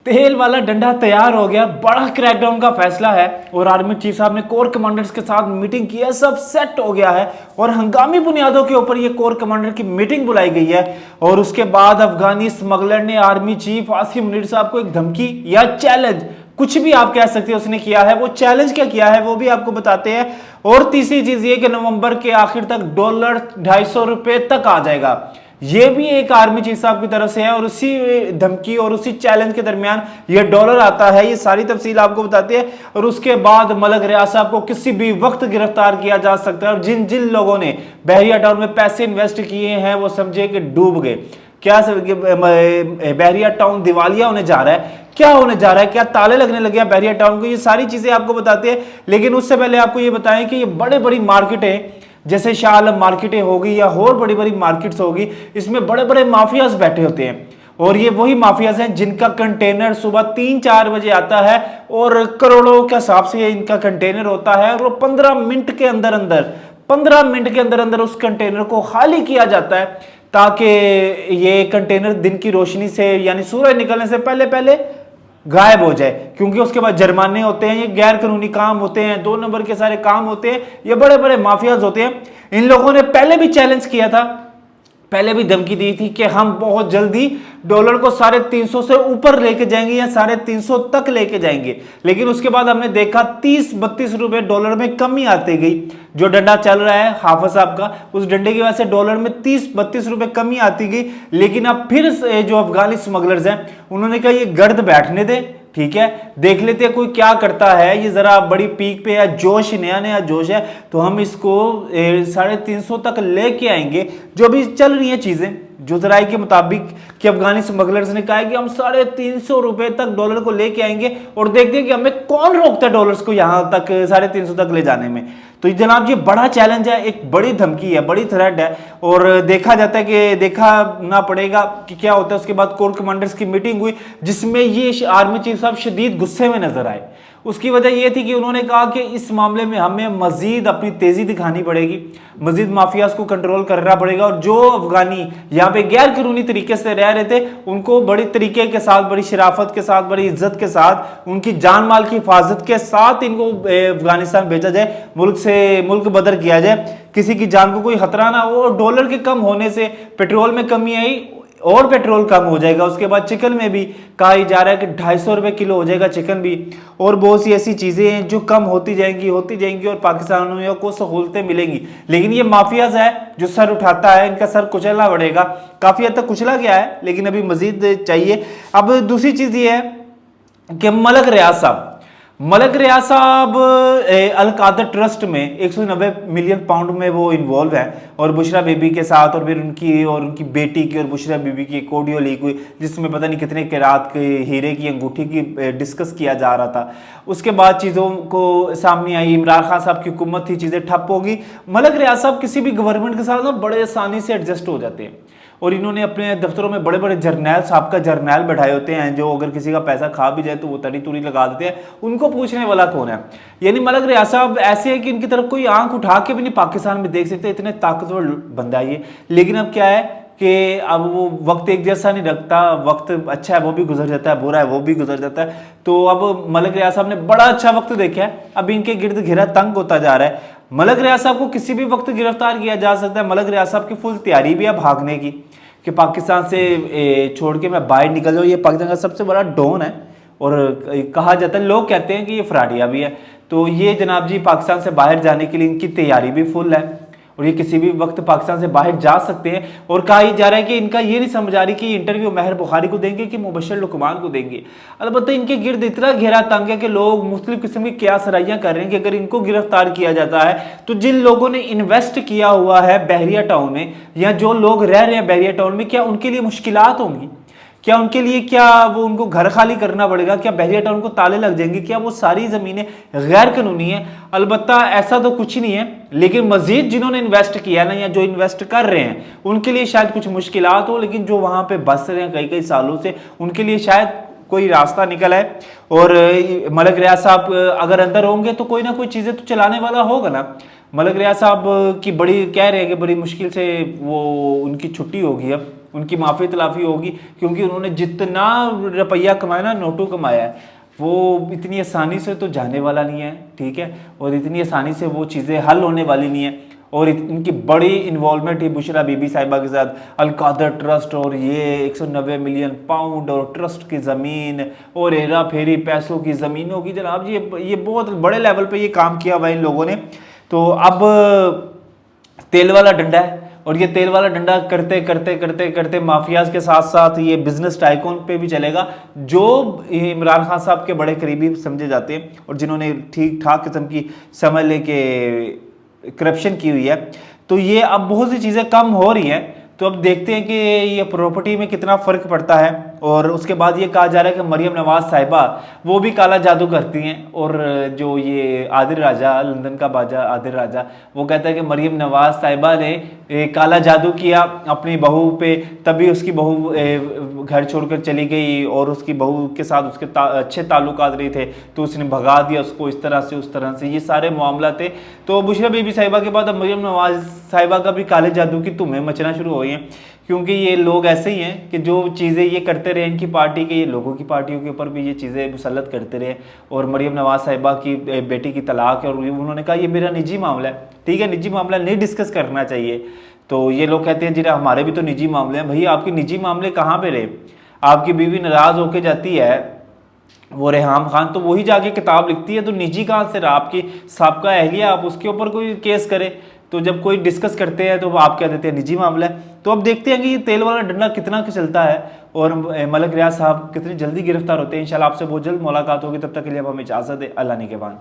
तेल वाला डंडा तैयार हो गया, बड़ा क्रैकडाउन का फैसला है और आर्मी चीफ साहब ने कोर कमांडर्स के साथ मीटिंग की है। सब सेट हो गया है और हंगामी बुनियादों के ऊपर ये कोर कमांडर की मीटिंग बुलाई गई है। और उसके बाद अफगानी स्मगलर ने आर्मी चीफ आसिम मुनीर साहब को एक धमकी या चैलेंज, कुछ भी आप कह सकते हैं, उसने किया है। वो चैलेंज क्या किया है वो भी आपको बताते हैं। और तीसरी चीज ये कि नवंबर के आखिर तक डॉलर 250 रुपए तक आ जाएगा, ये भी एक आर्मी चीफ साहब की तरफ से है। और उसी धमकी और उसी चैलेंज के दरमियान ये डॉलर आता है। ये सारी तफसील आपको बताते हैं। और उसके बाद मलक रियाज साहब को किसी भी वक्त गिरफ्तार किया जा सकता है। और जिन जिन लोगों ने बहरिया टाउन में पैसे इन्वेस्ट किए हैं वो समझे कि डूब गए। क्या बहरिया टाउन दिवालिया होने जा रहा है, क्या होने जा रहा है, क्या ताले लगने लगे हैं बहरिया टाउन को, ये सारी चीजें आपको बताते हैं। लेकिन उससे पहले आपको ये बताएं कि ये बड़े बड़ी मार्केटें जैसे शाह आलम मार्केटें होगी या और बड़ी बड़ी मार्केट्स होगी, इसमें बड़े बड़े माफियाज बैठे होते हैं। और ये वही माफियाज हैं जिनका कंटेनर सुबह 3-4 बजे आता है और करोड़ों के हिसाब से इनका कंटेनर होता है। और वो 15 मिनट के अंदर अंदर उस कंटेनर को खाली किया जाता है ताकि ये कंटेनर दिन की रोशनी से यानी सूरज निकलने से पहले पहले गायब हो जाए। क्योंकि उसके बाद जुर्माने होते हैं, ये गैर कानूनी काम होते हैं, 2 नंबर के सारे काम होते हैं, ये बड़े बड़े माफियाज होते हैं। इन लोगों ने पहले भी चैलेंज किया था, पहले भी धमकी दी थी कि हम बहुत जल्दी डॉलर को 350 से ऊपर लेके जाएंगे या 350 तक लेके जाएंगे। लेकिन उसके बाद हमने देखा 30-32 रुपए डॉलर में कमी आती गई। जो डंडा चल रहा है हाफिज साहब का, उस डंडे की वजह से डॉलर में 30-32 रुपए कमी आती गई। लेकिन अब फिर जो अफगानी स्मगलर्स हैं उन्होंने कहा ये गर्द बैठने दे, ठीक है, देख लेते हैं कोई क्या करता है, ये जरा बड़ी पीक पे है, जोश, नया जोश है, तो हम इसको 350 तक लेके आएंगे। जो भी चल रही है चीजें जो जराये के मुताबिक कि अफगानी स्मगलर्स ने कहा है कि हम 350 रुपए तक डॉलर को लेके आएंगे और देखते हैं कि हमें कौन रोकता है डॉलर्स को यहां तक 350 तक ले जाने में। तो जनाब ये बड़ा चैलेंज है, एक बड़ी धमकी है, बड़ी थ्रेट है। और देखा जाता है कि देखा ना पड़ेगा कि क्या होता है। उसके बाद कोर कमांडर्स की मीटिंग हुई जिसमें ये आर्मी चीफ साहब शदीद गुस्से में नजर आए। उसकी वजह यह थी कि उन्होंने कहा कि इस मामले में हमें मजीद अपनी तेजी दिखानी पड़ेगी, मजीद माफियाज को कंट्रोल करना पड़ेगा। और जो अफगानी यहाँ पे गैर कानूनी तरीके से रह रहे थे उनको बड़ी तरीके के साथ, बड़ी शराफत के साथ, बड़ी इज्जत के साथ, उनकी जान माल की हिफाजत के साथ इनको अफगानिस्तान भेजा जाए, मुल्क से मुल्क बदर किया जाए, किसी की जान को कोई खतरा ना हो। और डॉलर के कम होने से पेट्रोल में कमी आई और पेट्रोल कम हो जाएगा। उसके बाद चिकन में भी कहा जा रहा है कि 250 रुपए किलो हो जाएगा चिकन भी। और बहुत सी ऐसी चीजें हैं जो कम होती जाएंगी और पाकिस्तानियों को सहूलतें मिलेंगी। लेकिन ये माफियाज है जो सर उठाता है, इनका सर कुचलना पड़ेगा। काफी हद तक कुचला गया है लेकिन अभी मजीद चाहिए। अब दूसरी चीज ये है कि मलक रियाज साहब अल कादर ट्रस्ट में 190 मिलियन पाउंड में वो इन्वॉल्व है। और बुशरा बीबी के साथ और फिर उनकी बेटी की और बुशरा बीबी की एक ऑडियो लीक हुई जिसमें पता नहीं कितने कैरात के हीरे की अंगूठी की डिस्कस किया जा रहा था। उसके बाद चीज़ों को सामने आई, इमरान खान साहब की हुकूमत थी, चीज़ें ठप होगी। मलक रियाज साहब किसी भी गवर्नमेंट के साथ ना बड़े आसानी से एडजस्ट हो जाते हैं। और इन्होंने अपने दफ्तरों में बड़े बड़े जर्नैल साहब का जर्नैल बैठाए होते हैं जो अगर किसी का पैसा खा भी जाए तो वो तड़ी तुड़ी लगा देते हैं, उनको पूछने वाला कौन है। यानी मलक रियाज साहब ऐसे है कि इनकी तरफ कोई आंख उठा के भी नहीं पाकिस्तान में देख सकते, इतने ताकतवर बंदा ये। लेकिन अब क्या है कि अब वो वक्त एक जैसा नहीं रखता, वक्त अच्छा है वो भी गुजर जाता है, बुरा है वो भी गुजर जाता है। तो अब मलक रियाज साहब ने बड़ा अच्छा वक्त देखा है, अब इनके गिर्द घेरा तंग होता जा रहा है। मलक रियाज साहब को किसी भी वक्त गिरफ्तार किया जा सकता है। मलक रियाज साहब की फुल तैयारी भी है भागने की कि पाकिस्तान से छोड़ के मैं बाहर निकल जाऊँ। ये पाकिस्तान का सबसे बड़ा डॉन है और कहा जाता है, लोग कहते हैं कि ये फ्राडिया भी है। तो ये जनाब जी पाकिस्तान से बाहर जाने के लिए इनकी तैयारी भी फुल है और ये किसी भी वक्त पाकिस्तान से बाहर जा सकते हैं। और कहा जा रहा है कि इनका ये नहीं समझ आ रही कि इंटरव्यू महर बुखारी को देंगे कि मुबशर लुकमान को देंगे। अलबत्ता इनके गिर्द इतना घेरा तंग है कि लोग मुख्तलिफ किस्म की क्या सराइयाँ कर रहे हैं कि अगर इनको गिरफ्तार किया जाता है तो जिन लोगों ने इन्वेस्ट किया हुआ है बहरिया टाउन में या जो लोग रह रहे हैं बहरिया टाउन में, क्या उनके लिए मुश्किलात होंगी? क्या उनके लिए क्या वो उनको घर खाली करना पड़ेगा? क्या बहरिया टाउन को ताले लग जाएंगे? क्या वो सारी ज़मीनें गैर कानूनी है? अलबत्ता ऐसा तो कुछ नहीं है, लेकिन मजीद जिन्होंने इन्वेस्ट किया ना या जो इन्वेस्ट कर रहे हैं उनके लिए शायद कुछ मुश्किलात हो। लेकिन जो वहाँ पे बस रहे हैं कई सालों से उनके लिए शायद कोई रास्ता निकल है। और मलक रियाज साहब अगर अंदर होंगे तो कोई ना कोई चीज़ें तो चलाने वाला होगा ना। मलक रियाज साहब की बड़ी कह रहे हैं कि बड़ी मुश्किल से वो उनकी छुट्टी होगी अब उनकी माफ़ी तलाफ़ी होगी, क्योंकि उन्होंने जितना रुपया कमाया ना, नोटू कमाया है, वो इतनी आसानी से तो जाने वाला नहीं है, ठीक है, और इतनी आसानी से वो चीज़ें हल होने वाली नहीं है। और इनकी बड़ी इन्वॉल्वमेंट है बुशरा बीबी साहिबा के साथ, अलकादर ट्रस्ट और ये 190 मिलियन पाउंड और ट्रस्ट की ज़मीन और हेरा फेरी पैसों की ज़मीनों की, जनाब जी ये बहुत बड़े लेवल पे ये काम किया हुआ इन लोगों ने। तो अब तेल वाला डंडा है, और ये तेल वाला डंडा करते करते करते करते माफियाज के साथ साथ ये बिजनेस टाइकून पे भी चलेगा, जो इमरान खान साहब के बड़े करीबी समझे जाते हैं और जिन्होंने ठीक ठाक किस्म की समझ ले के करप्शन की हुई है। तो ये अब बहुत सी चीज़ें कम हो रही हैं। तो अब देखते हैं कि ये प्रॉपर्टी में कितना फ़र्क पड़ता है। और उसके बाद ये कहा जा रहा है कि मरियम नवाज साहिबा वो भी काला जादू करती हैं, और जो ये आदिल राजा, लंदन का बाजा आदिल राजा, वो कहता है कि मरियम नवाज साहिबा ने काला जादू किया अपनी बहू पे, तभी उसकी बहू घर छोड़कर चली गई और उसकी बहू के साथ उसके अच्छे ताल्लुकात नहीं थे, तो उसने भगा दिया उसको इस तरह से उस तरह से, ये सारे मामला थे। तो बुशरा बीबी साहिबा के बाद अब मरियम नवाज साहिबा का भी काले जादू की धुएं मचना शुरू हो गई हैं, क्योंकि ये लोग ऐसे ही हैं कि जो चीज़ें ये करते रहे इनकी पार्टी के, ये लोगों की पार्टियों के ऊपर भी ये चीज़ें मुसल्लत करते रहे। और मरियम नवाज साहिबा की बेटी की तलाक है, और उन्होंने कहा ये मेरा निजी मामला है, ठीक है, निजी मामला नहीं डिस्कस करना चाहिए। तो ये लोग कहते हैं जी हमारे भी तो निजी मामले हैं। भैया आपके निजी मामले कहाँ पे रहे? आपकी बीवी नाराज़ होके जाती है, वो रेहाम खान, तो वही जाके किताब लिखती है, तो निजी कहाँ से रहा? आपकी साबका अहलिया, आप उसके ऊपर कोई केस करे, तो जब कोई डिस्कस करते हैं तो आप कह देते हैं निजी मामला है। तो अब देखते हैं कि ये तेल वाला डंडा कितना चलता है और मलिक रियाज साहब कितनी जल्दी गिरफ्तार होते हैं। इंशाल्लाह आपसे बहुत जल्द मुलाकात होगी, तब तक के लिए अब हमें इजाज़त है। अल्लाह निगहबान।